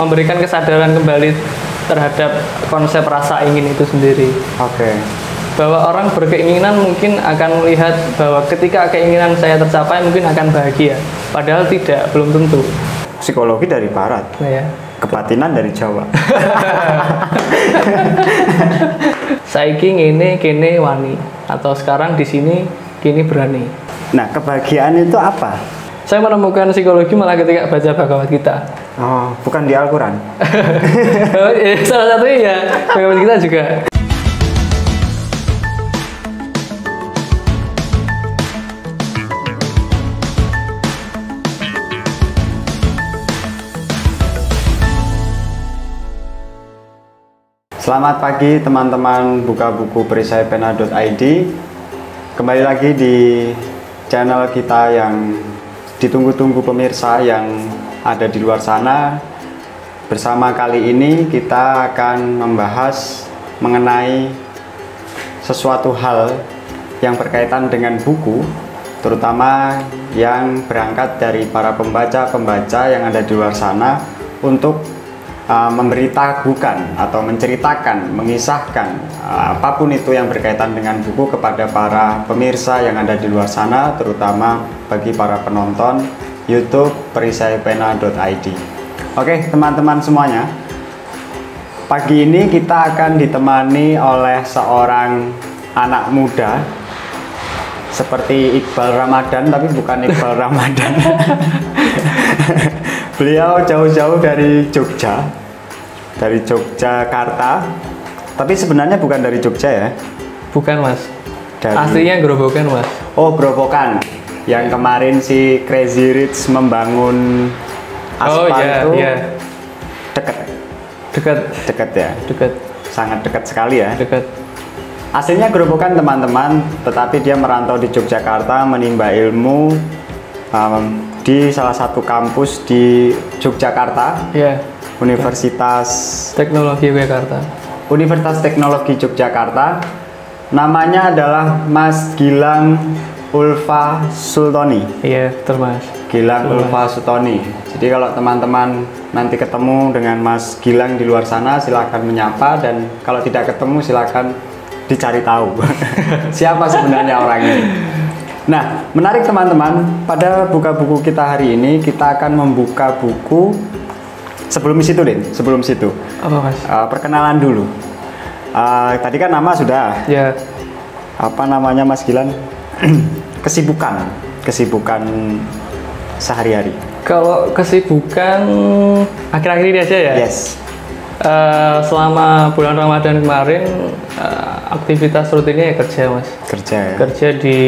memberikan kesadaran kembali terhadap konsep rasa ingin itu sendiri. Oke. Bahwa orang berkeinginan mungkin akan melihat bahwa ketika keinginan saya tercapai mungkin akan bahagia. Padahal tidak, belum tentu. Psikologi dari barat. Ya. Kebatinan dari Jawa. Saiki ngene kene wani, atau sekarang di sini kini berani. Nah, kebahagiaan itu apa? Saya menemukan psikologi malah ketika baca Bhagavad Gita. Oh, bukan di Al-Quran. Salah satunya ya Bhagavad Gita juga. Selamat pagi teman-teman buka buku perisaiapena.id. Kembali lagi di channel kita yang ditunggu-tunggu pemirsa yang ada di luar sana. Bersama kali ini kita akan membahas mengenai sesuatu hal yang berkaitan dengan buku, terutama yang berangkat dari para pembaca-pembaca yang ada di luar sana untuk memberitahukan atau menceritakan, mengisahkan apapun itu yang berkaitan dengan buku kepada para pemirsa yang ada di luar sana, terutama bagi para penonton YouTube perisaiapena.id. Oke, teman-teman semuanya, pagi ini kita akan ditemani oleh seorang anak muda seperti Iqbal Ramadan, tapi bukan Iqbal Ramadan. Beliau jauh-jauh dari Jogja, dari Yogyakarta, tapi sebenarnya bukan dari Jogja ya? Bukan mas, Dari... aslinya Grobogan mas. Oh, Grobogan. Yang kemarin si Crazy Rich membangun aspal itu dekat ya? Dekat, sangat dekat sekali ya? Dekat. Aslinya Grobogan teman-teman, tetapi dia merantau di Yogyakarta menimba ilmu di salah satu kampus di Yogyakarta, Universitas Teknologi Yogyakarta. Universitas Teknologi Yogyakarta. Namanya adalah Mas Gilang Ulfa Sultoni. Iya, betul mas. Gilang Ulfa Sultoni. Jadi kalau teman-teman nanti ketemu dengan Mas Gilang di luar sana, silakan menyapa, dan kalau tidak ketemu silakan dicari tahu siapa sebenarnya orang ini. Nah, menarik teman-teman, pada buka buku kita hari ini kita akan membuka buku. Sebelum situ, sebelum situ. Apa mas? Perkenalan dulu. Tadi kan nama sudah. Ya. Apa namanya Mas Gilang? Kesibukan sehari-hari. Kalau kesibukan akhir-akhir ini aja ya. Yes. Selama bulan Ramadan kemarin aktivitas rutinnya ya kerja mas. Kerja ya? Kerja di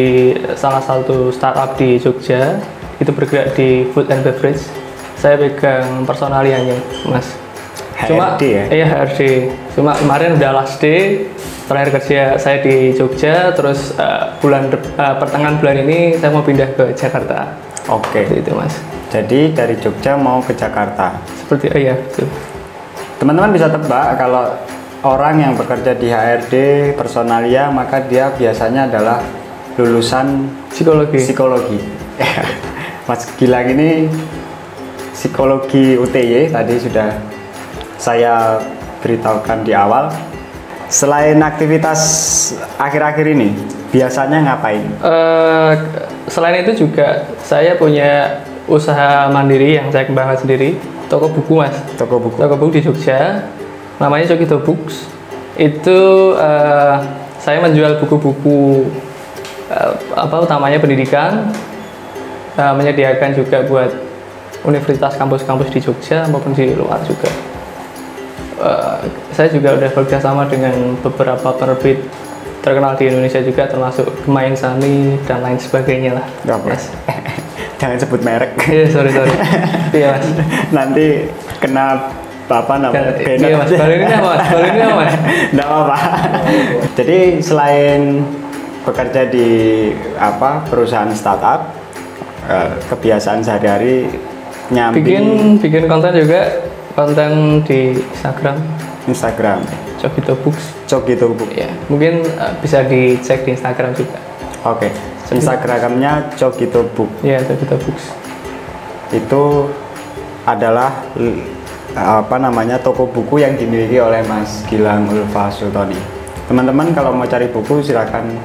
salah satu startup di Jogja, itu bergerak di food and beverage. Saya pegang personalianya mas. HRD ya? Iya HRD. Cuma kemarin udah last day terakhir kerja saya di Jogja, terus pertengahan bulan ini saya mau pindah ke Jakarta. Oke. Itu mas. Jadi dari Jogja mau ke Jakarta. Seperti iya betul. Teman-teman bisa tebak kalau orang yang bekerja di HRD personalia, maka dia biasanya adalah lulusan psikologi. Mas Gilang ini psikologi UTY, tadi sudah saya beritahukan di awal. Selain aktivitas akhir-akhir ini, biasanya ngapain? Selain itu juga saya punya usaha mandiri yang saya kembangkan sendiri. Toko buku mas. Toko buku di Jogja, namanya Cogito Books. Itu saya menjual buku-buku utamanya pendidikan, menyediakan juga buat universitas, kampus-kampus di Jogja maupun di luar juga. Saya juga udah bekerja sama dengan beberapa penerbit terkenal di Indonesia juga, termasuk Gemayan Sani dan lain sebagainya lah. Yes. Jangan sebut merek. Iya, sorry. Iya mas. Nanti kena apa namanya? Iya mas. Balinnya mas. Nggak apa-apa. Jadi selain bekerja di perusahaan startup, kebiasaan sehari-hari bikin konten juga, konten di Instagram. Cogito Books. Ya. Mungkin bisa dicek di Instagram juga. Oke. Instagramnya Cogito Book. Iya, Cogito Books. Itu adalah toko buku yang dimiliki oleh Mas Gilang Ulfa Sultoni. Teman-teman kalau mau cari buku silakan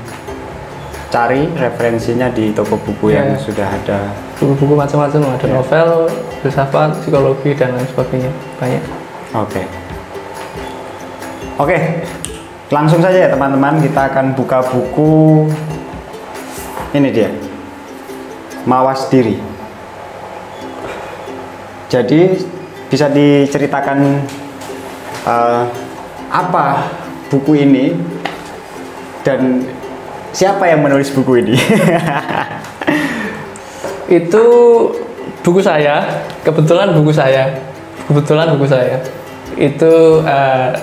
cari referensinya di toko buku yang sudah ada. Buku-buku macam-macam, ada novel, filsafat, psikologi dan lain sebagainya, banyak. Oke, langsung saja ya teman-teman, kita akan buka buku. Ini dia, Mawas Diri. Jadi bisa diceritakan apa buku ini dan siapa yang menulis buku ini? Itu buku saya, kebetulan buku saya. Itu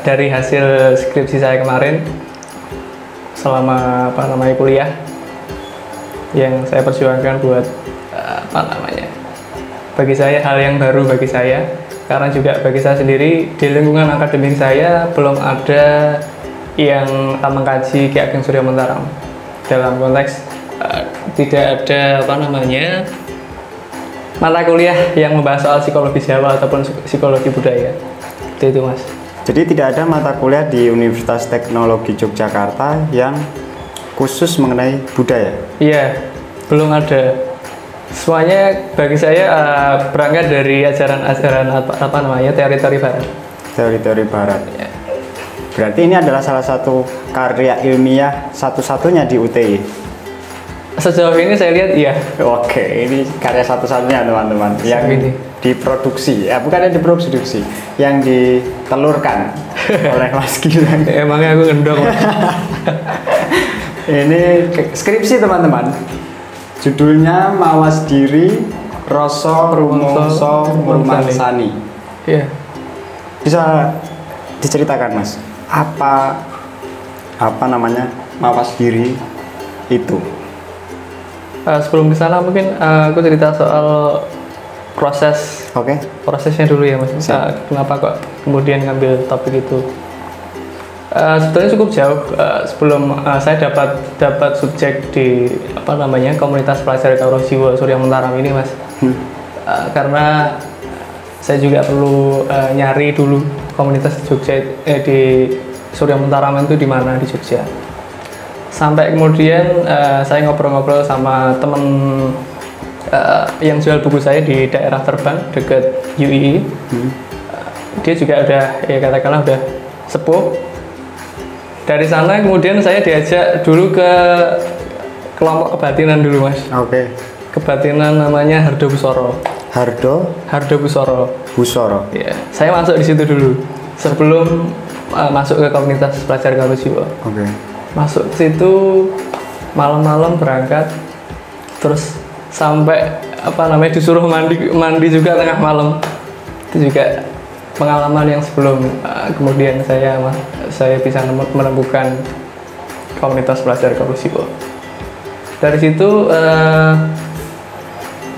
dari hasil skripsi saya kemarin selama kuliah, yang saya perjuangkan buat bagi saya hal yang baru bagi saya, karena juga bagi saya sendiri di lingkungan akademik saya belum ada yang mengkaji Ki Ageng Surya Montaram dalam konteks tidak ada mata kuliah yang membahas soal psikologi Jawa ataupun psikologi budaya. Itu Mas. Jadi tidak ada mata kuliah di Universitas Teknologi Yogyakarta yang khusus mengenai budaya? Iya, belum ada. Semuanya bagi saya berangkat dari ajaran-ajaran teori-teori barat. Teori-teori barat. Ya. Berarti ini adalah salah satu karya ilmiah satu-satunya di UTI? Sejauh ini saya lihat iya. Oke, ini karya satu-satunya teman-teman yang diproduksi, bukan yang diproduksi, yang ditelurkan oleh Mas Gilang. Emangnya aku ngendong. Ini skripsi teman-teman, judulnya Mawas Diri Rasa Rumangsa Mrumangsani. Iya. Bisa diceritakan Mas, apa mawas diri itu? Sebelum kesana mungkin aku cerita soal proses. Prosesnya dulu ya Mas. Kenapa kok kemudian ngambil topik itu? Sebetulnya cukup jauh sebelum saya dapat subjek di komunitas pelajar Kawruh Jiwa Surya Montaram ini Mas. Karena saya juga perlu nyari dulu komunitas di Jogja, di Surya Montaram itu di mana di Jogja. Sampai kemudian saya ngobrol-ngobrol sama temen yang jual buku saya di daerah Terbang dekat UII. Dia juga udah katakanlah udah sepuh. Dari sana kemudian saya diajak dulu ke kelompok kebatinan dulu Mas. Kebatinan namanya Hardo Busoro. Hardo Busoro. Ya, saya masuk di situ dulu sebelum masuk ke komunitas pelajar Kawruh Jiwa. Masuk ke situ malam-malam berangkat, terus sampai disuruh mandi juga tengah malam. Itu juga pengalaman yang sebelum kemudian saya bisa menemukan komunitas pelajar Kawruh Jiwa. Dari situ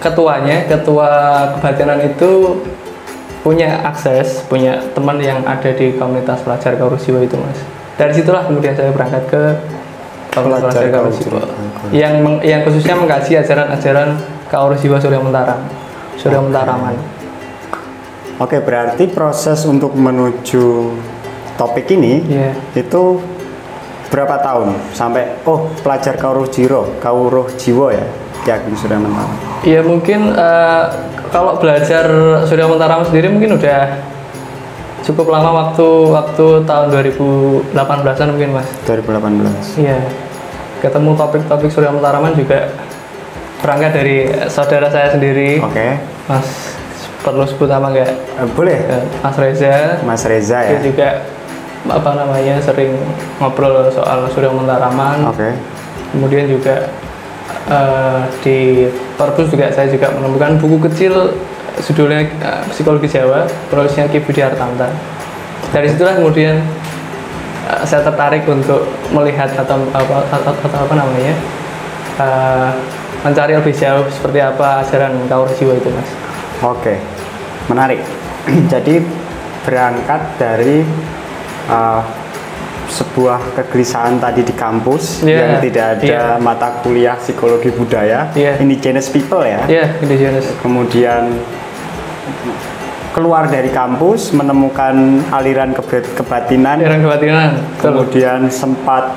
ketua kebatinan itu punya teman yang ada di komunitas pelajar Kawruh Jiwa itu Mas. Dari situlah kemudian saya berangkat ke komunitas pelajar Kawruh Jiwa yang khususnya mengkaji ajaran-ajaran Kawruh Jiwa Surya Montaraman. Berarti proses untuk menuju topik ini itu berapa tahun sampai pelajar Kawruh Jiwa ya, Ki Ageng Surya Montaram? Iya mungkin kalau belajar Surya Montaram sendiri mungkin udah cukup lama, waktu tahun 2018an mungkin Mas. 2018. Iya. Ketemu topik-topik Surya Montaraman juga berangkat dari saudara saya sendiri. Mas, perlu sebut nama nggak? Boleh. Mas Reza ya. Dia juga sering ngobrol soal Surya Montaraman. Kemudian juga di Perpus juga saya juga menemukan buku kecil judulnya Psikologi Jawa, penulisnya Ki Budi Hartanta. Dari situlah kemudian saya tertarik untuk melihat mencari lebih jauh seperti apa ajaran Kawruh Jiwa itu Mas. Menarik. Jadi berangkat dari sebuah kegelisahan tadi di kampus yang tidak ada mata kuliah psikologi budaya, indigenous people ya. Indigenous. Kemudian keluar dari kampus menemukan aliran kebatinan, kemudian sempat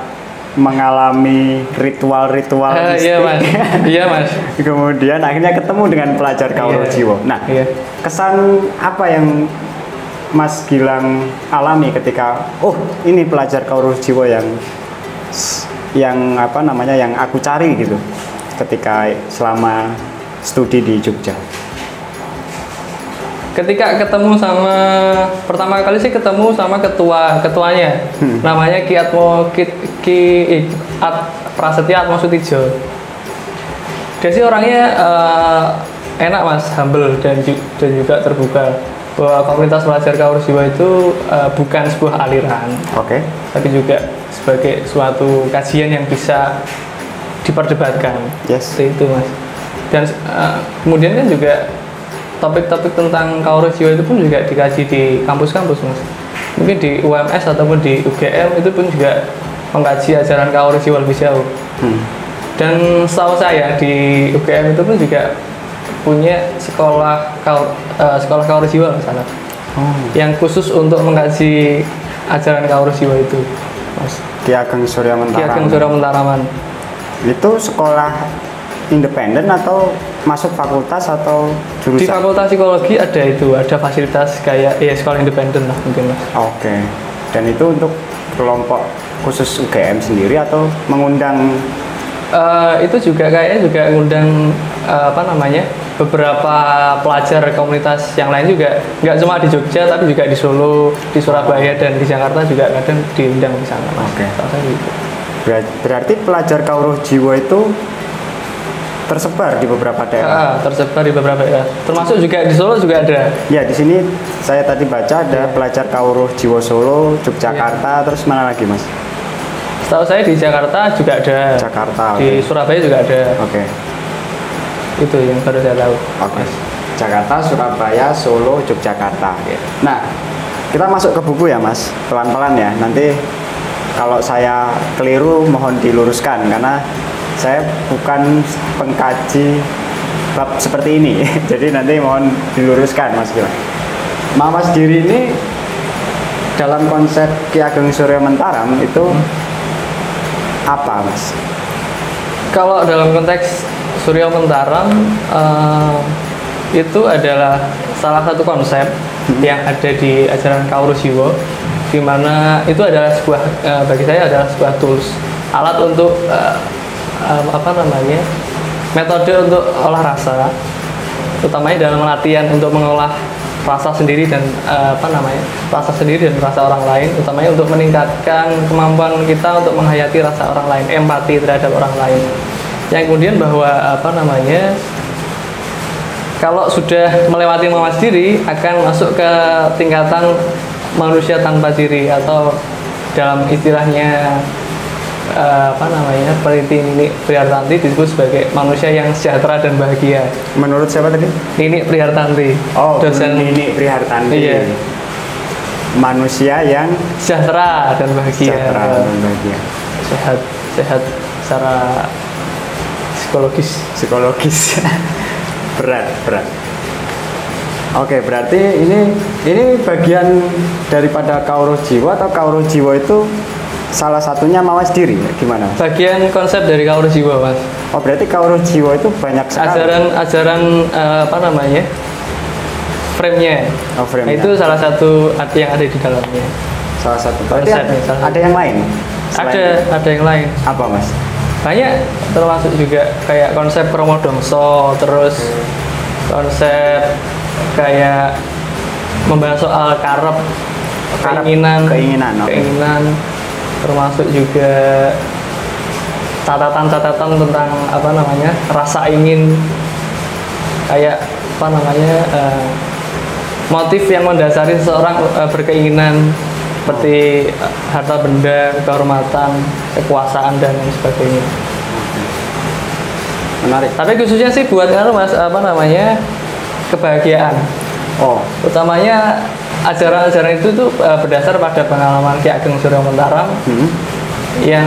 mengalami ritual-ritual mistik. Iya mas, iya mas. Kemudian akhirnya ketemu dengan pelajar Kauruh Jiwo. Nah, kesan apa yang Mas Gilang alami ketika ini pelajar Kauruh Jiwo yang apa namanya yang aku cari gitu ketika selama studi di Jogja? Ketika ketemu sama pertama kali sih ketemu sama ketuanya, namanya Ki Prasetya Atmo Sutijo. Dia sih orangnya enak mas, humble dan juga terbuka bahwa komunitas pelajar Kauruh Jiwo itu bukan sebuah aliran, tapi juga sebagai suatu kajian yang bisa diperdebatkan. Seperti itu mas. Dan kemudian kan juga topik-topik tentang Kauruh Jiwo itu pun juga dikaji di kampus-kampus mas. Mungkin di UMS ataupun di UGM itu pun juga mengkaji ajaran Kauruh Jiwo lebih jauh. Dan setahu saya di UGM itu pun juga punya sekolah Kauruh Jiwo di sana, yang khusus untuk mengkaji ajaran Kauruh Jiwo itu mas. Ki Ageng Surya Mentaraman. Itu sekolah independen atau masuk fakultas atau jurusan? Di fakultas psikologi ada fasilitas kayak sekolah independen lah mungkin mas. Dan itu untuk kelompok khusus UGM sendiri atau mengundang? Itu juga kayaknya juga mengundang beberapa pelajar komunitas yang lain juga, nggak cuma di Jogja tapi juga di Solo, di Surabaya dan di Jakarta juga kadang diundang di sana mas. Berarti pelajar Kauruh Jiwo itu tersebar di beberapa daerah. Tersebar di beberapa daerah. Termasuk juga di Solo juga ada. Ya, di sini saya tadi baca ada pelajar Kauruh Jiwo Solo, Yogyakarta, terus mana lagi, Mas? Setahu saya di Jakarta juga ada. Di Surabaya juga ada. Itu yang baru saya tahu. Jakarta, Surabaya, Solo, Yogyakarta. Nah, kita masuk ke buku ya, Mas. Pelan-pelan ya. Nanti kalau saya keliru mohon diluruskan karena saya bukan pengkaji bab seperti ini. Jadi nanti mohon diluruskan Mas Gilang. Mas Giri ini dalam konsep Ki Ageng Surya Mentaram itu apa Mas? Kalau dalam konteks Surya Mentaram itu adalah salah satu konsep yang ada di ajaran Kauruh Jiwo, di mana itu adalah sebuah bagi saya adalah sebuah tools, alat untuk metode untuk olah rasa, utamanya dalam latihan untuk mengolah rasa sendiri dan rasa sendiri dan rasa orang lain, utamanya untuk meningkatkan kemampuan kita untuk menghayati rasa orang lain, empati terhadap orang lain. Yang kemudian bahwa kalau sudah melewati mawas diri akan masuk ke tingkatan manusia tanpa diri, atau dalam istilahnya peneliti Nini Prihartanti disebut sebagai manusia yang sejahtera dan bahagia. Menurut siapa tadi? Nini Prihartanti. Dosen Nini Prihartanti. Iya. Manusia yang sejahtera dan bahagia. Sehat secara psikologis. berat. Berarti ini bagian daripada Kauruh Jiwo, atau Kauruh Jiwo itu salah satunya mawas diri, gimana? Bagian konsep dari Kauruh Jiwo, Mas. Berarti Kauruh Jiwo itu banyak sekali ajaran frame-nya. Frame-nya. Itu salah satu arti yang ada di dalamnya. Salah satu. Berarti ada yang lain? Ada yang lain. Apa, Mas? Banyak, termasuk juga kayak konsep Promodongso, terus konsep kayak membahas soal keinginan, termasuk juga catatan-catatan tentang rasa ingin, kayak motif yang mendasari seseorang berkeinginan seperti harta benda, kehormatan, kekuasaan dan lain sebagainya. Menarik. Tapi khususnya sih buat Mas kebahagiaan. Utamanya ajaran-ajaran itu tuh berdasar pada pengalaman Ki Ageng Surya Mentaram yang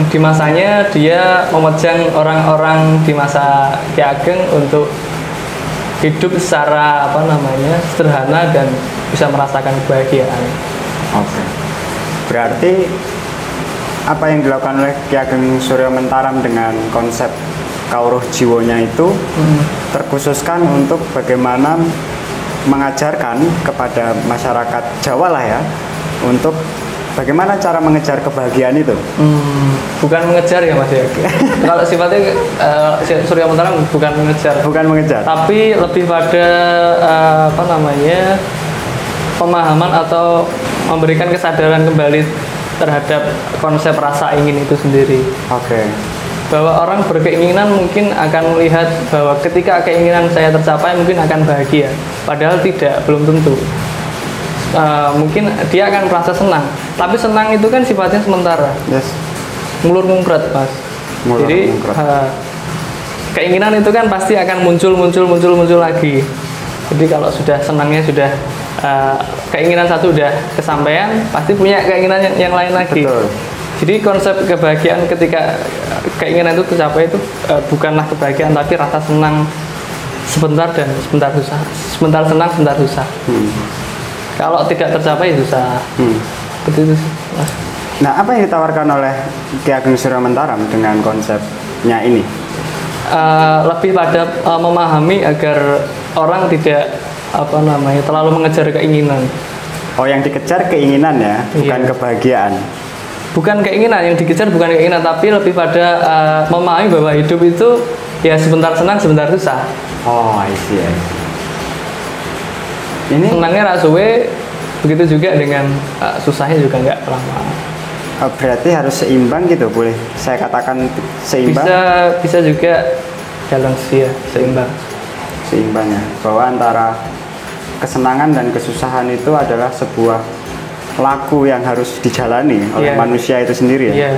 di masanya dia memejang orang-orang di masa Ki Ageng untuk hidup secara apa namanya sederhana dan bisa merasakan kebahagiaan. Oke. Berarti apa yang dilakukan oleh Ki Ageng Suryo Mentaram dengan konsep Kawruh Jiwonya itu terkhususkan untuk bagaimana mengajarkan kepada masyarakat Jawa lah ya, untuk bagaimana cara mengejar kebahagiaan itu. Bukan mengejar ya Mas ya. Kalau sifatnya Suryo Mentaram bukan mengejar. Bukan mengejar. Tapi lebih pada apa namanya pemahaman atau memberikan kesadaran kembali terhadap konsep rasa ingin itu sendiri. Oke. Bahwa orang berkeinginan mungkin akan melihat bahwa ketika keinginan saya tercapai mungkin akan bahagia. Padahal tidak, belum tentu. Mungkin dia akan merasa senang, tapi senang itu kan sifatnya sementara. Yes. Ngulur ngungkret Mas. Jadi keinginan itu kan pasti akan muncul lagi. Jadi kalau sudah senangnya sudah keinginan satu udah kesampaian, pasti punya keinginan yang lain lagi. Betul. Jadi konsep kebahagiaan ketika keinginan itu tercapai itu bukanlah kebahagiaan, tapi rasa senang sebentar dan sebentar susah. Sebentar senang, sebentar susah. Kalau tidak tercapai susah. Seperti itu. Nah, apa yang ditawarkan oleh Ki Ageng Suryo Mentaram dengan konsepnya ini? Lebih pada memahami agar orang tidak apa namanya terlalu mengejar keinginan. Oh, yang dikejar keinginan ya, bukan kebahagiaan. Bukan keinginan, yang dikejar bukan keinginan, tapi lebih pada memahami bahwa hidup itu ya sebentar senang, sebentar susah. Oh, I see. Ini senangnya rasuwe, begitu juga dengan susahnya juga nggak lama. Berarti harus seimbang gitu, boleh saya katakan seimbang? Bisa juga balance ya, seimbang. Seimbang ya, bahwa antara kesenangan dan kesusahan itu adalah sebuah laku yang harus dijalani oleh manusia itu sendiri ya.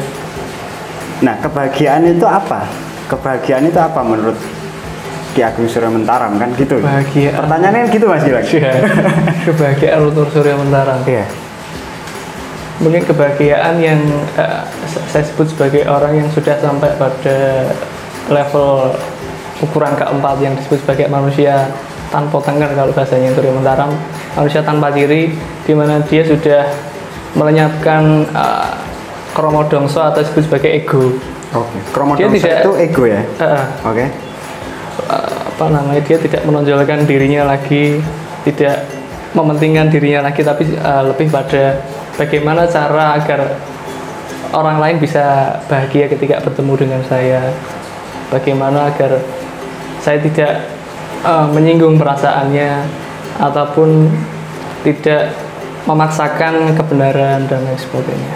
Nah, kebahagiaan itu apa? Kebahagiaan itu apa menurut Ki Ageng Suryo Mentaram kan gitu? Kebahagiaan. Pertanyaannya gitu Mas Gilang. Kebahagiaan menurut Suryo Mentaram. Iya. Mungkin kebahagiaan yang saya sebut sebagai orang yang sudah sampai pada level ukuran keempat yang disebut sebagai manusia tanpa tengger kalau bahasanya Suryo Mentaram, manusia tanpa diri, di mana dia sudah melenyapkan kromodongso atau disebut sebagai ego. Oke. Kromodongso itu ego ya. Oke. Apa namanya, dia tidak menonjolkan dirinya lagi, tidak mementingkan dirinya lagi, tapi lebih pada bagaimana cara agar orang lain bisa bahagia ketika bertemu dengan saya, bagaimana agar saya tidak menyinggung perasaannya ataupun tidak memaksakan kebenaran dan lain sebagainya.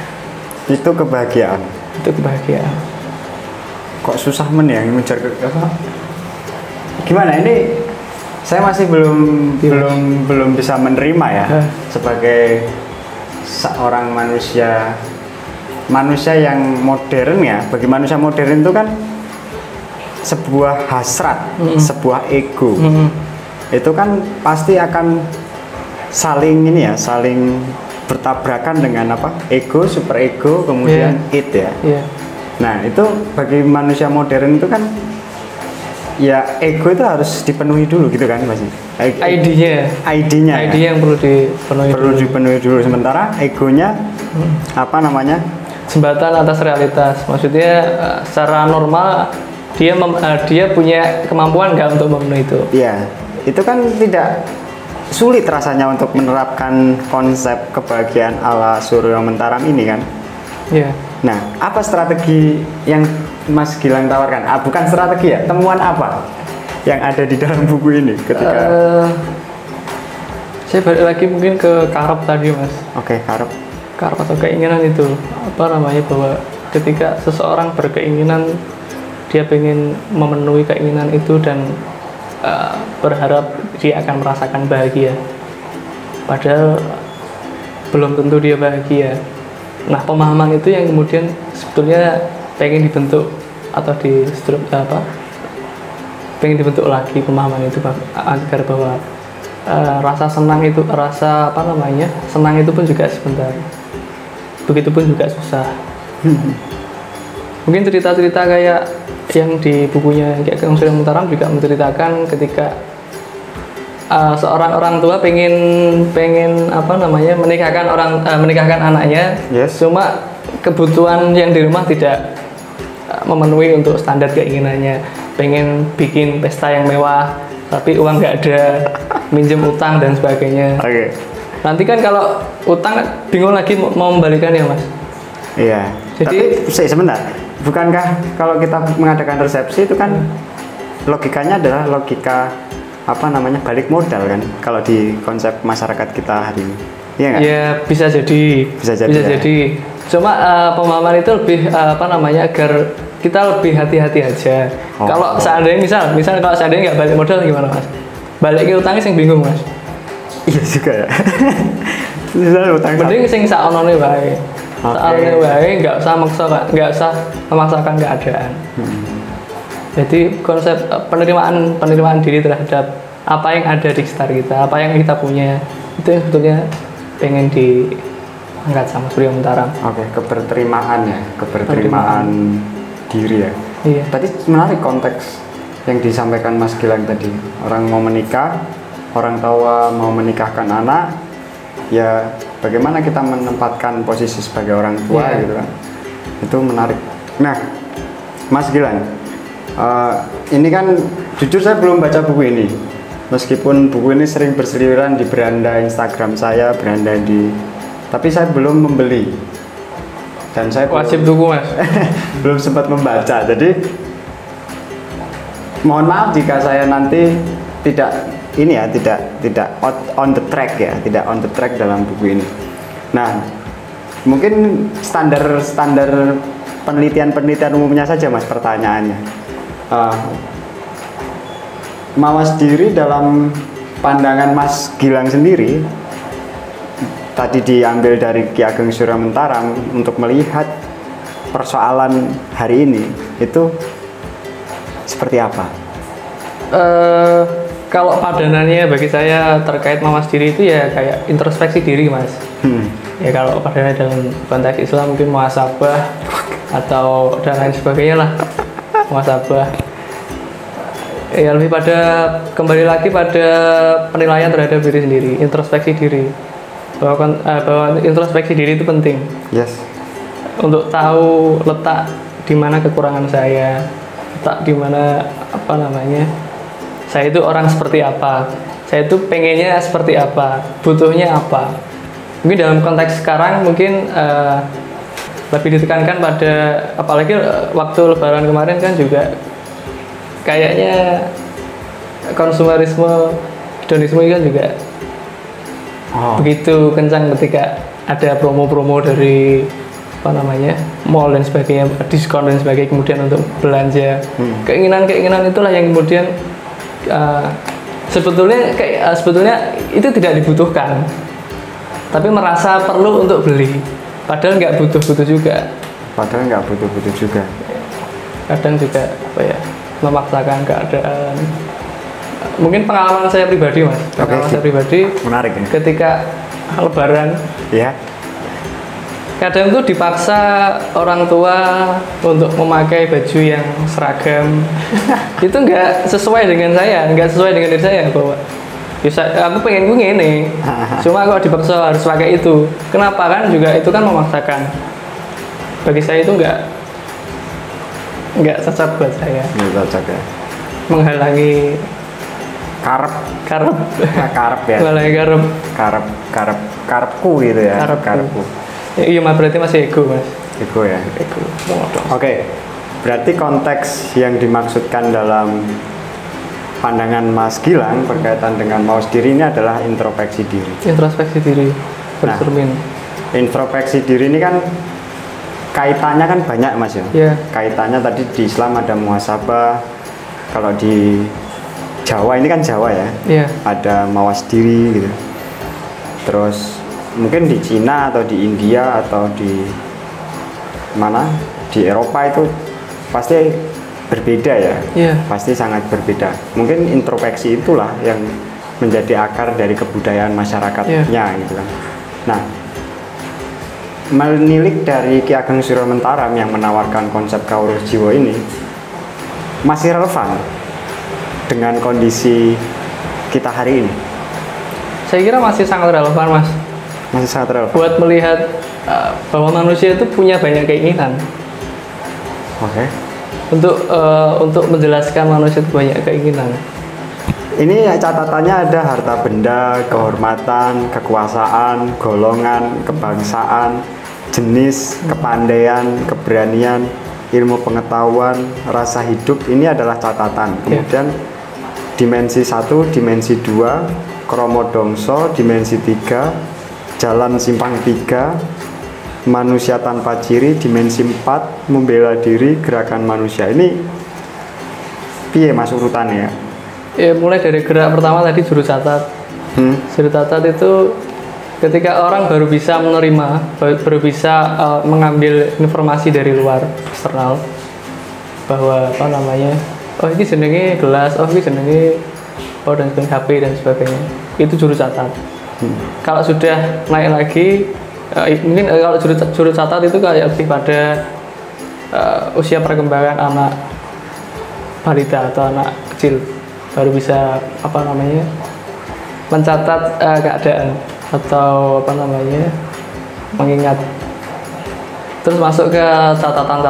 Itu kebahagiaan. Itu kebahagiaan. Kok susah ya mengejar apa? Gimana ini? Saya masih belum bisa menerima ya sebagai seorang manusia yang modern ya. Bagi manusia modern itu kan sebuah hasrat, sebuah ego. Itu kan pasti akan saling bertabrakan dengan apa? Ego, super ego, kemudian id ya. Nah, itu bagi manusia modern itu kan ya ego itu harus dipenuhi dulu gitu kan Mas. ID-nya yang perlu dipenuhi dulu. Sementara egonya apa namanya? Jembatan atas realitas. Maksudnya secara normal dia punya kemampuan nggak untuk memenuhi itu? Iya, itu kan tidak sulit rasanya untuk menerapkan konsep kebahagiaan ala Suryo Mentaram ini kan? Iya. Nah, apa strategi yang Mas Gilang tawarkan? Bukan strategi ya, temuan apa yang ada di dalam buku ini ketika? Saya balik lagi mungkin ke karep tadi Mas. Oke, karep atau keinginan itu apa namanya, bahwa ketika seseorang berkeinginan, dia ingin memenuhi keinginan itu dan berharap dia akan merasakan bahagia, padahal belum tentu dia bahagia. Nah, pemahaman itu yang kemudian sebetulnya pengen dibentuk atau pengen dibentuk lagi pemahaman itu agar bahwa rasa senang itu senang itu pun juga sebentar, begitupun juga susah. Mungkin cerita-cerita kayak yang di bukunya Ki Ageng Suryo Mentaram juga menceritakan ketika seorang orang tua pengen apa namanya menikahkan anaknya, Yes. cuma kebutuhan yang di rumah tidak memenuhi untuk standar keinginannya, pengen bikin pesta yang mewah tapi uang nggak ada, minjem utang dan sebagainya. Oke. Nanti kan kalau utang bingung lagi mau membalikannya, Mas. Iya. Jadi sebentar, bukankah kalau kita mengadakan resepsi itu kan logikanya adalah logika apa namanya balik modal kan kalau di konsep masyarakat kita hari ini, iya nggak? ya bisa jadi Ya. cuma pemahaman itu lebih apa namanya agar kita lebih hati-hati aja. Kalau seandainya misal kalau seandainya nggak balik modal gimana, Mas? Balik ke utangnya sing bingung, Mas. Iya juga ya. Misal utang Mending sing saonone wae. Saonone wae nggak usah maksa, nggak usah memaksakan keadaan. Jadi konsep penerimaan diri terhadap apa yang ada di sekitar kita, apa yang kita punya, itu yang sebetulnya pengen diangkat sama Surya Mentarang. Oke, keberterimaan diri ya. Iya. Tadi menarik konteks yang disampaikan Mas Gilang tadi. Orang mau menikah, orang tua mau menikahkan anak, ya bagaimana kita menempatkan posisi sebagai orang tua gitu kan. Itu menarik. Nah, Mas Gilang, ini kan jujur saya belum baca buku ini. Meskipun buku ini sering berseliweran di beranda Instagram saya, tapi saya belum membeli. Dan saya Wajib tuku, Mas. belum sempat membaca. Jadi mohon maaf jika saya nanti tidak on the track dalam buku ini. Nah, mungkin standar penelitian umumnya saja, Mas, pertanyaannya. Mawas diri dalam pandangan Mas Gilang sendiri tadi diambil dari Ki Ageng Surya Mentarang untuk melihat persoalan hari ini itu seperti apa? Kalau padanannya bagi saya terkait mawas diri itu ya kayak introspeksi diri, Mas. Ya kalau padanannya dalam konteks Islam mungkin muhasabah atau dan lain sebagainya lah. Muhasabah. Ya lebih pada kembali lagi pada penilaian terhadap diri sendiri, introspeksi diri. Bahwa introspeksi diri itu penting. Yes. Untuk tahu letak di mana kekurangan saya, letak di mana apa namanya, saya itu orang seperti apa, saya itu pengennya seperti apa, butuhnya apa. Mungkin dalam konteks sekarang mungkin lebih ditekankan pada, apalagi waktu Lebaran kemarin kan juga kayaknya konsumerisme, hedonisme kan juga begitu kencang ketika ada promo-promo dari apa namanya mall dan sebagainya, diskon dan sebagainya, kemudian untuk belanja. Keinginan itulah yang kemudian sebetulnya itu tidak dibutuhkan, tapi merasa perlu untuk beli, padahal nggak butuh-butuh juga. Kadang juga apa ya, memaksakan keadaan. Mungkin pengalaman saya pribadi, Mas. Saya pribadi menarik ini. Ketika Lebaran, ya. Kadang tuh dipaksa orang tua untuk memakai baju yang seragam. Itu nggak sesuai dengan saya, nggak sesuai dengan diri saya bahwa bisa aku pengen gue ini. Cuma kalau dipaksa harus pakai itu. Kenapa kan juga itu kan memaksakan. Bagi saya itu nggak cocok buat saya. Nggak cocok ya. Menghalangi karep ya. Menghalangi karepku gitu ya. Karepku. Ya, iya, Mas, berarti masih ego, Mas. Ego ya. Ego. Oke. Berarti konteks yang dimaksudkan dalam pandangan Mas Gilang berkaitan dengan mawas diri ini adalah introspeksi diri. Introspeksi diri. Bercermin. Introspeksi diri ini kan kaitannya kan banyak, Mas ya. Yeah. Kaitannya tadi di Islam ada muhasabah. Kalau di Jawa ini kan Jawa ya. Yeah. Ada mawas diri gitu. Terus mungkin di Cina atau di India atau di mana di Eropa itu pasti berbeda ya. Yeah. Pasti sangat berbeda. Mungkin introspeksi itulah yang menjadi akar dari kebudayaan masyarakatnya gitu kan. Nah, menilik dari Ki Ageng Surya Mentarang yang menawarkan konsep kawruh jiwa ini masih relevan dengan kondisi kita hari ini? Saya kira masih sangat relevan, Mas. Masih sangat relevan. Buat melihat bahwa manusia itu punya banyak keinginan. Oke. Untuk menjelaskan manusia itu banyak keinginan. Ini catatannya ada harta benda, kehormatan, kekuasaan, golongan, kebangsaan, jenis, kepandaian, keberanian, ilmu pengetahuan, rasa hidup. Ini adalah catatan. Kemudian dimensi 1, dimensi 2, kromodongso, dimensi 3, jalan simpang 3, manusia tanpa ciri, dimensi 4, membela diri, gerakan manusia. Ini piye Mas urutannya ya? Ya, mulai dari gerak pertama tadi juru catat. Juru catat itu ketika orang baru bisa menerima, baru bisa mengambil informasi dari luar eksternal bahwa apa namanya, oh ini jenenge gelas, oh ini jenenge dan sebagainya, HP dan sebagainya. Itu juru catat. Kalau sudah naik lagi, mungkin kalau juru catat itu kayak lebih pada usia perkembangan anak balita atau anak kecil, baru bisa apa namanya mencatat keadaan atau apa namanya mengingat. Terus masuk ke catatan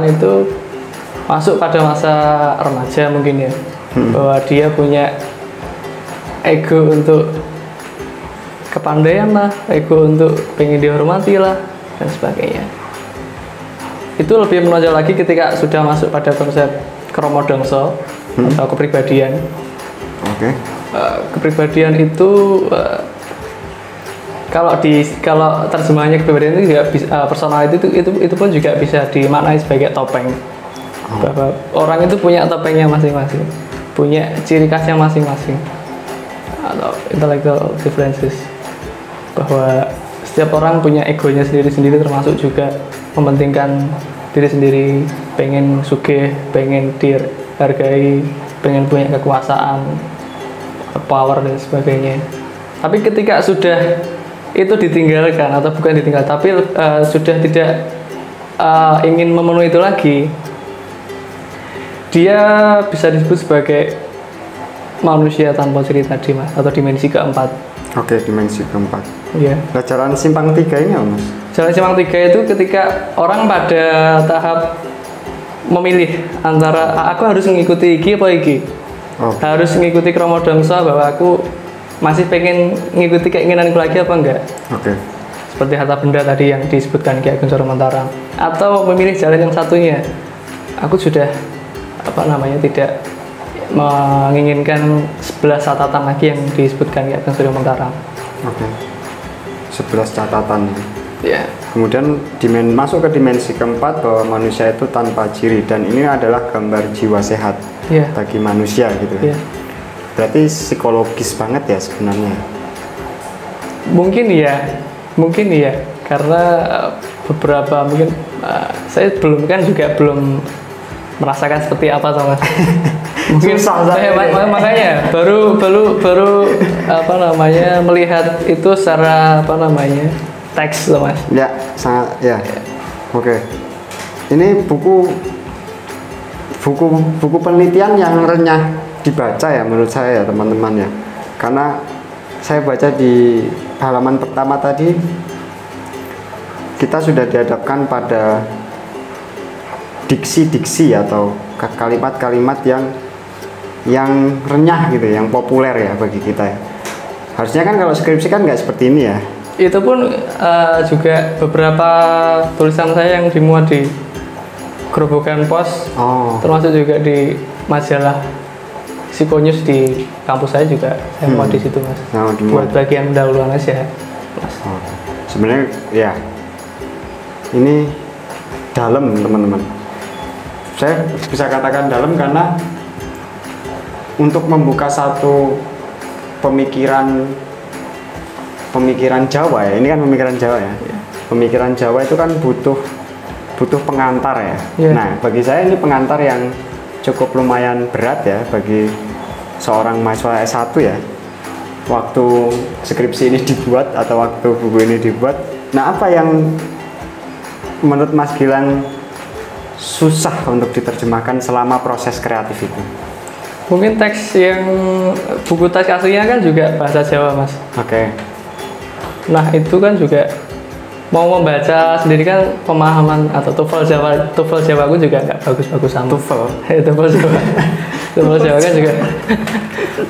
itu masuk pada masa remaja mungkin ya, bahwa dia punya ego untuk kepandaian lah, ego untuk pengen dihormati lah dan sebagainya. Itu lebih menonjol lagi ketika sudah masuk pada konsep kromodongso atau kepribadian. Kepribadian itu kalau terjemahannya kepribadian itu juga personality itu pun juga bisa dimaknai sebagai topeng. Bahwa orang itu punya topengnya masing-masing, punya ciri khasnya masing-masing, atau intellectual differences, bahwa setiap orang punya egonya sendiri-sendiri, termasuk juga mementingkan diri sendiri, pengen sugih, pengen dihargai, pengen punya kekuasaan, power dan sebagainya. Tapi ketika sudah itu ditinggalkan, atau bukan ditinggal, tapi sudah tidak ingin memenuhi itu lagi, dia bisa disebut sebagai manusia tanpa ciri tadi, Mas, atau dimensi keempat. Oke, dimensi keempat. Iya. Nah, jalan simpang 3 ini, Mas? Jalan simpang 3 itu ketika orang pada tahap memilih antara aku harus mengikuti iki apa iki. Harus mengikuti kromodongso, bahwa aku masih pengen mengikuti keinginanku lagi apa enggak. Seperti harta benda tadi yang disebutkan Ki Ageng Suramentara. Atau memilih jalan yang satunya, aku sudah tidak menginginkan 11 catatan lagi yang disebutkan Ki Ageng Suramentara. 11 catatan. Ya. Kemudian masuk ke dimensi keempat, bahwa manusia itu tanpa ciri, dan ini adalah gambar jiwa sehat bagi manusia gitu ya. Berarti psikologis banget ya sebenarnya. Mungkin iya, karena beberapa mungkin saya belum merasakan seperti apa, Mas. Mungkin makanya baru melihat itu secara teks, Mas. Ya, sangat ya. Oke. Ini buku penelitian yang renyah dibaca ya menurut saya ya, teman-teman ya. Karena saya baca di halaman pertama tadi, kita sudah dihadapkan pada diksi-diksi atau kalimat-kalimat yang renyah gitu, yang populer ya bagi kita ya. Harusnya kan kalau skripsi kan nggak seperti ini ya. Itu pun juga beberapa tulisan saya yang dimuat di Grobogan Pos, termasuk juga di majalah Psikonews di kampus saya juga saya muat di situ, Mas. Buat bagian pendahuluan aja, Mas. Sebenarnya ya ini dalam, teman-teman. Saya bisa katakan dalam karena untuk membuka satu pemikiran Jawa ya, ini kan pemikiran Jawa ya. Pemikiran Jawa itu kan butuh pengantar ya. Nah, bagi saya ini pengantar yang cukup lumayan berat ya bagi seorang mahasiswa S1 ya. Waktu skripsi ini dibuat atau waktu buku ini dibuat. Nah, apa yang menurut Mas Gilang susah untuk diterjemahkan selama proses kreatif itu? Mungkin teks yang buku teks aslinya kan juga bahasa Jawa, Mas. Oke. Nah, itu kan juga mau membaca sendiri kan pemahaman atau TOEFL Jawa aku juga nggak bagus-bagus sama. TOEFL Jawa. TOEFL Jawa kan juga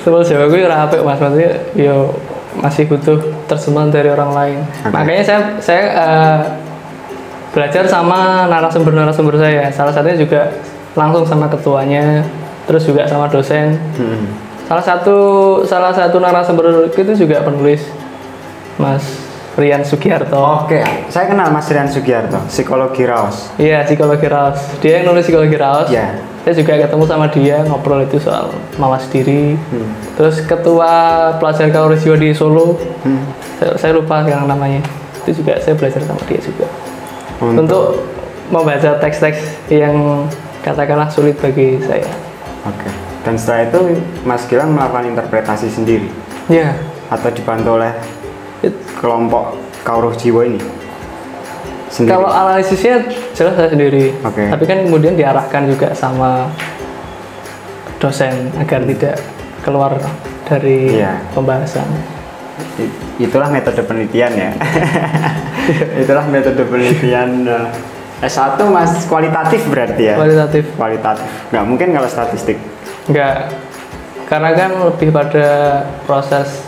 TOEFL Jawa aku ora apik, Mas. Maksudnya yo masih butuh terjemahan dari orang lain. Makanya saya belajar sama narasumber saya. Salah satunya juga langsung sama ketuanya, terus juga sama dosen. Salah satu narasumber itu juga penulis, Mas Rian Sugiarto. Oke, saya kenal Mas Rian Sugiarto, psikologi Raos. Iya, psikologi Raos. Dia yang nulis psikologi Raos. Iya. Saya juga ketemu sama dia, ngobrol itu soal mawas diri. Terus ketua pelajar Kaur Jiwa di Solo, saya lupa sekarang namanya. Itu juga saya belajar sama dia juga. Untuk membaca teks-teks yang katakanlah sulit bagi saya. Oke. Dan setelah itu Mas Gilang melakukan interpretasi sendiri? Iya. Atau dibantu oleh kelompok Kauruh Jiwa ini? Sendiri? Kalau analisisnya jelas saya sendiri. Oke. Tapi kan kemudian diarahkan juga sama dosen agar tidak keluar dari pembahasan. Itulah metode penelitian ya. Itulah metode penelitian S1, Mas, kualitatif berarti ya? Kualitatif. Nggak mungkin kalau statistik? Nggak. Karena kan lebih pada proses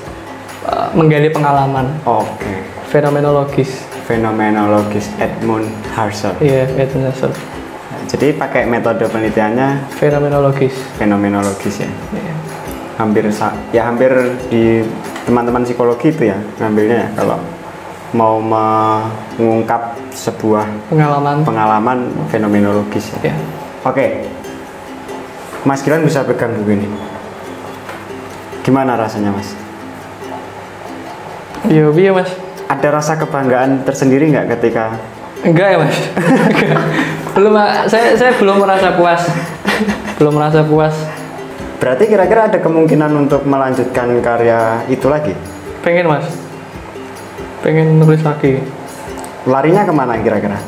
menggali pengalaman. Oke. Fenomenologis Edmund Husserl. Iya, Edmund Husserl. Jadi pakai metode penelitiannya fenomenologis ya. Iya. Hampir di teman-teman psikologi itu ya ngambilnya ya, kalau mau mengungkap sebuah pengalaman fenomenologis ya. Yeah. Oke. Mas Gilang bisa pegang buku ini. Gimana rasanya, Mas? Iya, Mas. Ada rasa kebanggaan tersendiri nggak ketika? Enggak ya, Mas. Belum, saya belum merasa puas. Berarti kira-kira ada kemungkinan untuk melanjutkan karya itu lagi? Pengen, Mas. Pengen nulis lagi. Larinya kemana kira-kira?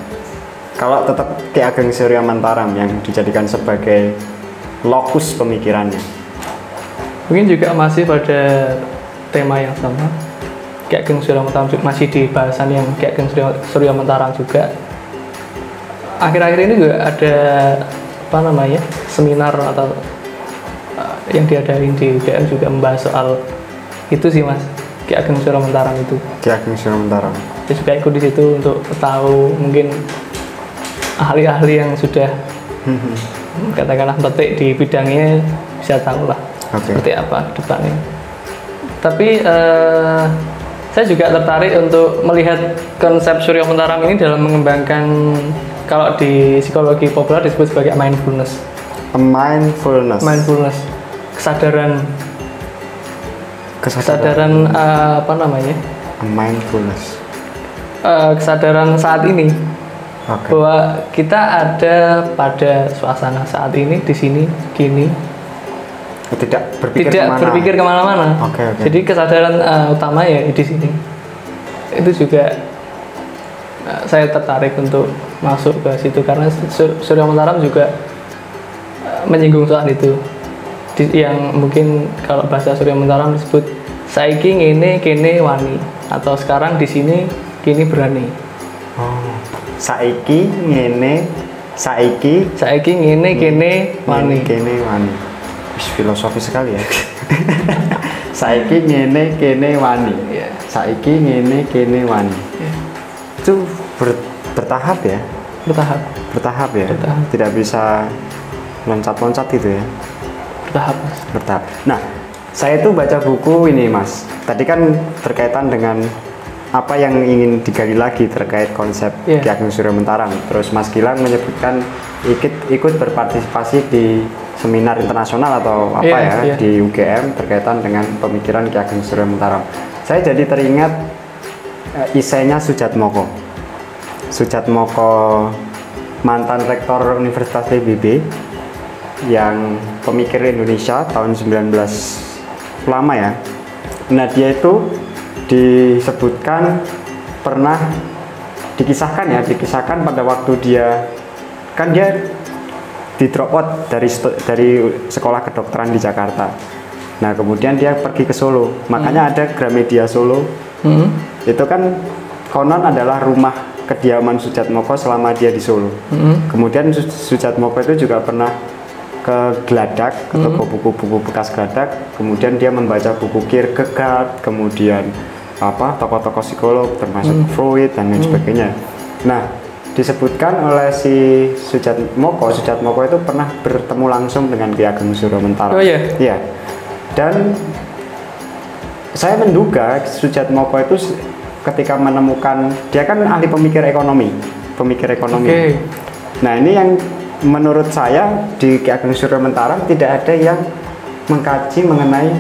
Kalau tetap Ki Ageng Surya Mataram yang dijadikan sebagai lokus pemikirannya? Mungkin juga masih pada tema yang sama. Ki Ageng Surya Mataram masih di bahasan yang Ki Ageng Surya Mataram juga. Akhir-akhir ini juga ada seminar atau yang diadain di UGM juga membahas soal itu sih, Mas. Ki Ageng Surya Mataram itu. Ki Ageng Surya Mataram. Saya juga ikut di situ untuk tahu mungkin ahli-ahli yang sudah katakanlah petik di bidangnya bisa tahu lah seperti apa depannya. Tapi saya juga tertarik untuk melihat konsep Surya Mataram ini dalam mengembangkan, kalau di psikologi populer disebut sebagai mindfulness. Mindfulness. Kesadaran mindfulness. Kesadaran saat ini. Bahwa kita ada pada suasana saat ini, di sini, kini. Tidak berpikir kemana-mana. Jadi kesadaran utama ya di sini. Itu juga saya tertarik untuk masuk ke situ karena Surya Mataram juga menyinggung soal itu. Yang mungkin kalau bahasa Surya Mataram disebut saiki ngene kene wani, atau sekarang di sini kini berani. Saiki ngene kene wani. Filosofis sekali ya. Saiki ngene kene wani. Saiki ngene kene wani. Itu bertahap ya? Bertahap ya? Tidak bisa loncat-loncat gitu ya? Bertahap. Nah, saya tuh baca buku ini, Mas. Tadi kan berkaitan dengan apa yang ingin digali lagi terkait konsep Ki Ageng Surya Mataram. Terus Mas Gilang menyebutkan ikut berpartisipasi di seminar internasional atau di UGM berkaitan dengan pemikiran Ki Ageng Surya Mataram. Saya jadi teringat isainya Sujatmoko, mantan rektor Universitas PBB yang pemikir Indonesia tahun 19 lama ya. Nah, dia itu disebutkan pernah dikisahkan pada waktu dia di drop out dari sekolah kedokteran di Jakarta. Nah kemudian dia pergi ke Solo, makanya ada Gramedia Solo. Itu kan konon adalah rumah kediaman Soejatmoko selama dia di Solo. Kemudian Soejatmoko itu juga pernah ke Gladak, ke toko buku-buku bekas Gladak. Kemudian dia membaca buku Kierkegaard, kemudian tokoh-tokoh psikolog termasuk Freud dan lain sebagainya. Nah disebutkan oleh si Soejatmoko itu pernah bertemu langsung dengan Ki Ageng Suromentara. Oh iya? Iya. Dan saya menduga Soejatmoko itu ketika menemukan, dia kan ahli pemikir ekonomi. Okay. Nah ini yang menurut saya di Ki Ageng Suromentara tidak ada yang mengkaji mengenai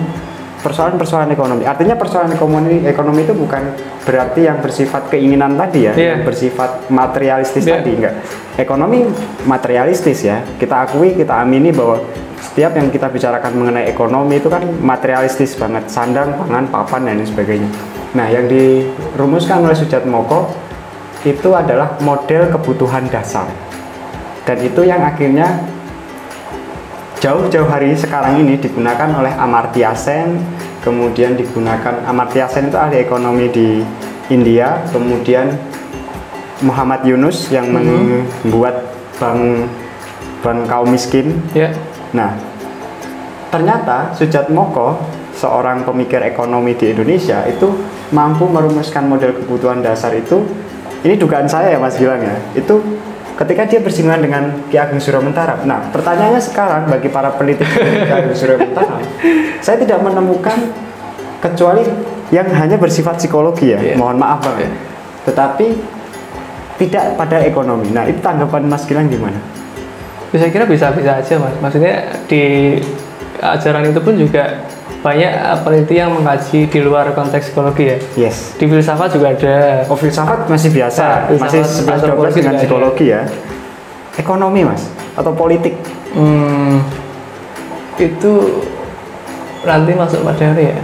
persoalan-persoalan ekonomi. Artinya persoalan ekonomi itu bukan berarti yang bersifat keinginan tadi ya, yang bersifat materialistis tadi, enggak. Ekonomi materialistis ya. Kita akui, kita amini bahwa setiap yang kita bicarakan mengenai ekonomi itu kan materialistis banget, sandang, pangan, papan dan sebagainya. Nah, yang dirumuskan oleh Soejatmoko itu adalah model kebutuhan dasar. Dan itu yang akhirnya jauh-jauh hari sekarang ini digunakan oleh Amartya Sen, kemudian digunakan Amartya Sen itu ahli ekonomi di India, kemudian Muhammad Yunus yang membuat bank kaum miskin. Nah, ternyata Soejatmoko, seorang pemikir ekonomi di Indonesia, itu mampu merumuskan model kebutuhan dasar itu. Ini dugaan saya ya Mas Gilang ya, itu ketika dia bersinggungan dengan Ki Ageng Suromentara. Nah, pertanyaannya sekarang bagi para peneliti Ki Ageng Suromentara, saya tidak menemukan kecuali yang hanya bersifat psikologi ya, mohon maaf Bang. Tetapi tidak pada ekonomi. Nah, itu tanggapan Mas Gilang gimana? Saya kira bisa-bisa aja Mas. Maksudnya di ajaran itu pun juga banyak peneliti yang mengkaji di luar konteks psikologi ya. Yes. Di filsafat juga ada. Oh, filsafat masih biasa, masih 11-12 dengan psikologi ya. Ekonomi Mas, atau politik? Itu nanti masuk pada ya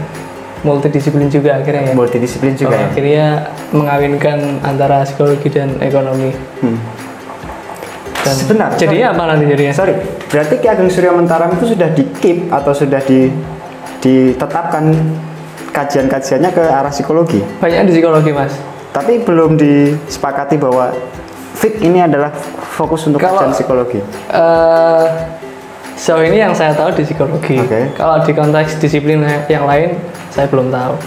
multidisiplin juga akhirnya ya. Multidisiplin juga ya. Akhirnya mengawinkan antara psikologi dan ekonomi. Dan sebentar. Jadinya apa nanti jadinya? Sorry, berarti Ki Ageng Suromentara itu sudah di-keep atau sudah ditetapkan kajian-kajiannya ke arah psikologi? Banyak di psikologi Mas. Tapi belum disepakati bahwa fix ini adalah fokus untuk kajian psikologi. Sejauh ini yang saya tahu di psikologi. Kalau di konteks disiplin yang lain saya belum tahu.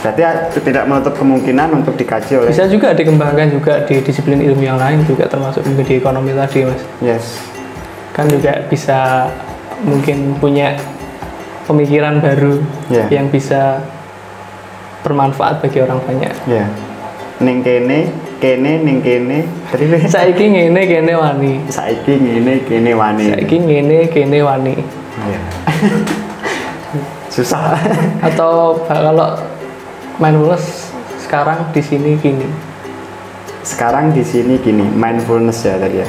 Berarti tidak menutup kemungkinan untuk dikaji oleh. Bisa juga dikembangkan juga di disiplin ilmu yang lain juga, termasuk juga di ekonomi tadi Mas. Yes. Kan juga bisa mungkin punya pemikiran baru yang bisa bermanfaat bagi orang banyak. Ning kene ning kene. Saiki ngene kene wani. Saiki ngene kene wani. Saiki ngene kene wani. Susah. Atau kalau mindfulness sekarang di sini gini. Sekarang di sini gini, mindfulness ya tadi ya.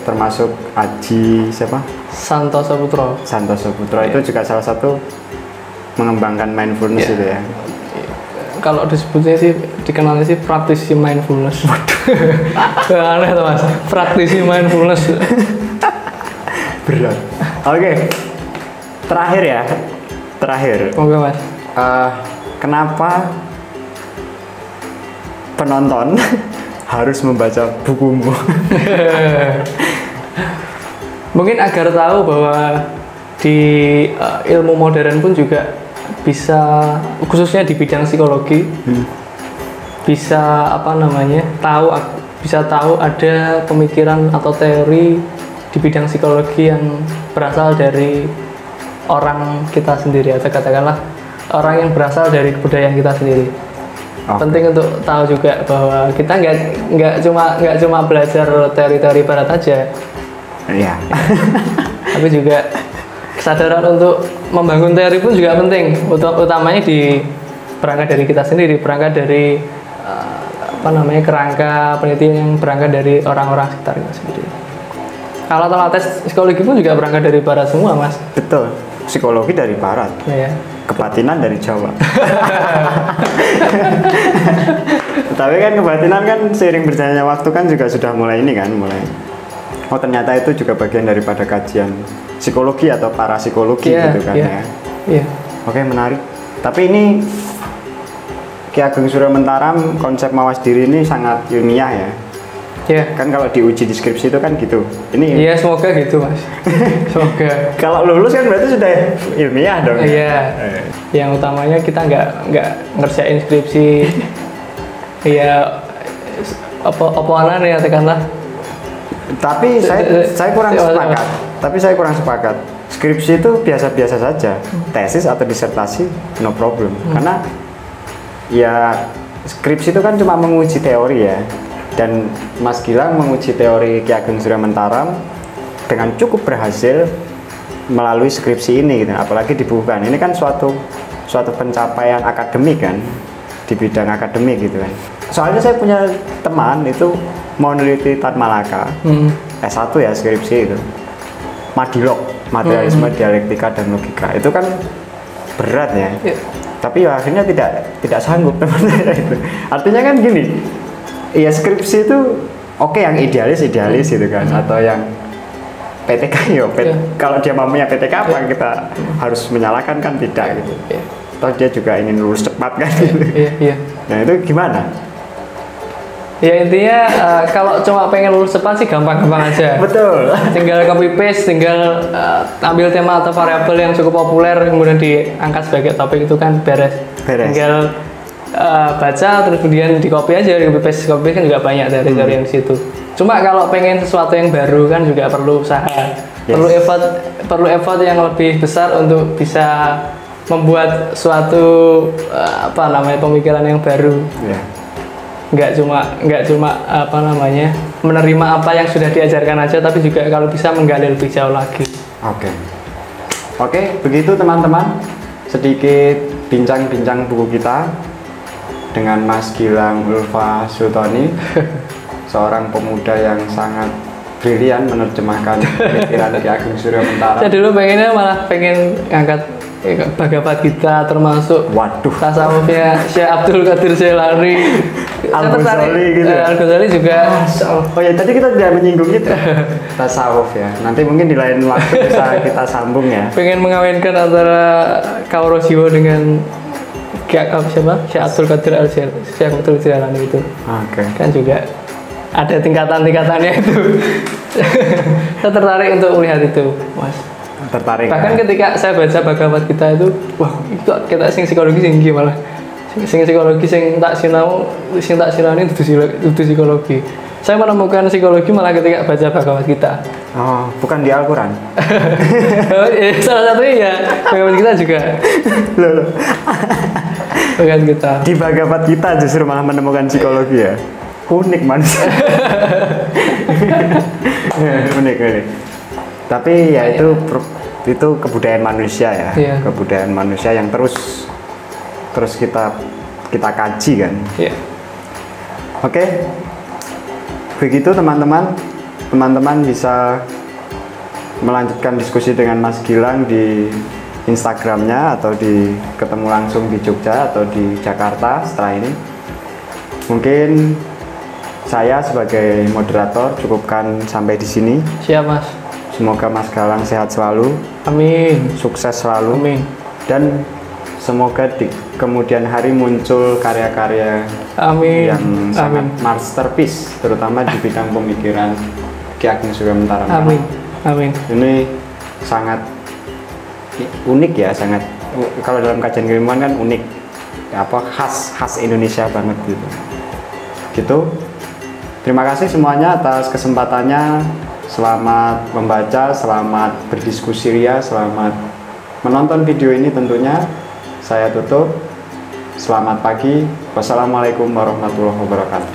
Termasuk Aji siapa? Santoso Putro. Itu juga salah satu mengembangkan mindfulness itu ya. Kalau disebutnya sih, dikenalnya sih praktisi mindfulness. Aneh tuh Mas, praktisi mindfulness. Berat. Terakhir. Oke Mas. Kenapa penonton harus membaca bukumu? Mungkin agar tahu bahwa di ilmu modern pun juga bisa, khususnya di bidang psikologi, bisa bisa tahu ada pemikiran atau teori di bidang psikologi yang berasal dari orang kita sendiri, atau katakanlah orang yang berasal dari kebudayaan kita sendiri. Penting untuk tahu juga bahwa kita nggak cuma belajar teori-teori barat aja. Tapi juga kesadaran untuk membangun teori pun juga penting. Utamanya berangkat dari kita sendiri, berangkat dari kerangka penelitian yang berangkat dari orang-orang sekitar kita sendiri. Kalau tes psikologi pun juga berangkat dari barat semua Mas. Betul, psikologi dari barat. Kebatinan dari Jawa. Tapi kan kebatinan kan seiring berjalannya waktu kan juga sudah mulai Oh ternyata itu juga bagian daripada kajian psikologi atau parapsikologi gitu kan ya. Iya. Oke, menarik. Tapi ini Ki Ageng Surya Mentaram konsep mawas diri ini sangat ilmiah ya. Iya. Kan kalau diuji deskripsi itu kan gitu. Ini. Iya, semoga gitu Mas. Semoga. Kalau lulus kan berarti sudah ilmiah dong. Iya. Yang utamanya kita nggak ngerjain skripsi. Iya. Apa-apaan ya tekanlah. Tapi saya kurang sepakat. Tapi saya kurang sepakat. Skripsi itu biasa-biasa saja. Tesis atau disertasi no problem. Karena ya skripsi itu kan cuma menguji teori ya. Dan Mas Gilang menguji teori Ki Ageng Surya Mentaram dengan cukup berhasil melalui skripsi ini gitu. Apalagi dibukukan. Ini kan suatu pencapaian akademik kan, di bidang akademik gitu kan. Soalnya saya punya teman itu mau neliti Tan Malaka, S1 ya skripsi itu. Madilog, materialisme, dialektika dan logika. Itu kan berat ya. Tapi ya akhirnya tidak sanggup teman saya itu. Artinya kan gini, ya skripsi itu oke, yang idealis gitu kan, atau yang PTK ya, kalau dia mampunya PTK apa kita harus menyalahkan kan, tidak gitu. Atau dia juga ingin lulus cepat kan gitu. Nah itu gimana? Ya intinya kalau cuma pengen lulus cepat sih gampang-gampang aja. Betul. Tinggal copy paste, tinggal ambil tema atau variabel yang cukup populer kemudian diangkat sebagai topik, itu kan beres. Tinggal baca terus kemudian di copy aja, di copy paste kan juga banyak dari yang di situ. Cuma kalau pengen sesuatu yang baru kan juga perlu usaha, perlu effort yang lebih besar untuk bisa membuat suatu pemikiran yang baru. Nggak cuma menerima apa yang sudah diajarkan aja, tapi juga kalau bisa menggali lebih jauh lagi. Oke, begitu teman-teman, sedikit bincang-bincang buku kita dengan Mas Gilang Ulfa Sultoni, seorang pemuda yang sangat brilian menerjemahkan pikiran Ki Ageng Surya Mentaram. Saya dulu pengen ngangkat Bhagavad Gita, termasuk tasawufnya Syekh Abdul Qadir Jailani, Al-Ghazali gitu. Al-Ghazali juga. Oh ya, tadi kita tidak menyinggung itu tasawuf ya. Nanti mungkin di lain waktu bisa kita sambung ya. Pengen mengawinkan antara Kauro Jiwo dengan Syekh Abdul Qadir Jailani itu. Kan juga ada tingkatan-tingkatannya itu. Saya tertarik untuk melihat itu, Mas. Tertarik. Bahkan ketika saya baca Bhagavad Gita itu, wah, itu kita sing psikologi tinggi malah. Sing psikologi sing tak sinau ini itu psikologi. Saya menemukan psikologi malah ketika baca Bhagavad Gita. Oh, bukan di Al-Qur'an. Salah satunya ya Bhagavad Gita juga. Loh. Bhagavad Gita. Di Bhagavad Gita justru malah menemukan psikologi ya. Unik manusia. unik. Tapi ya itu kebudayaan manusia ya. Kebudayaan manusia yang terus kita kaji kan. Oke. Begitu teman-teman bisa melanjutkan diskusi dengan Mas Gilang di Instagramnya, atau ketemu langsung di Jogja atau di Jakarta setelah ini. Mungkin saya sebagai moderator cukupkan sampai di sini. Siap, Mas. Semoga Mas Gilang sehat selalu. Amin. Sukses selalu. Amin. Dan semoga di kemudian hari muncul karya-karya yang sangat masterpiece, terutama di bidang pemikiran Ki Ageng Surya Mentaram. Amin. Ini sangat unik ya, sangat, kalau dalam kajian keilmuan kan unik, khas Indonesia banget gitu. Terima kasih semuanya atas kesempatannya. Selamat membaca, selamat berdiskusi ria, selamat menonton video ini tentunya. Saya tutup. Selamat pagi. Wassalamualaikum warahmatullahi wabarakatuh.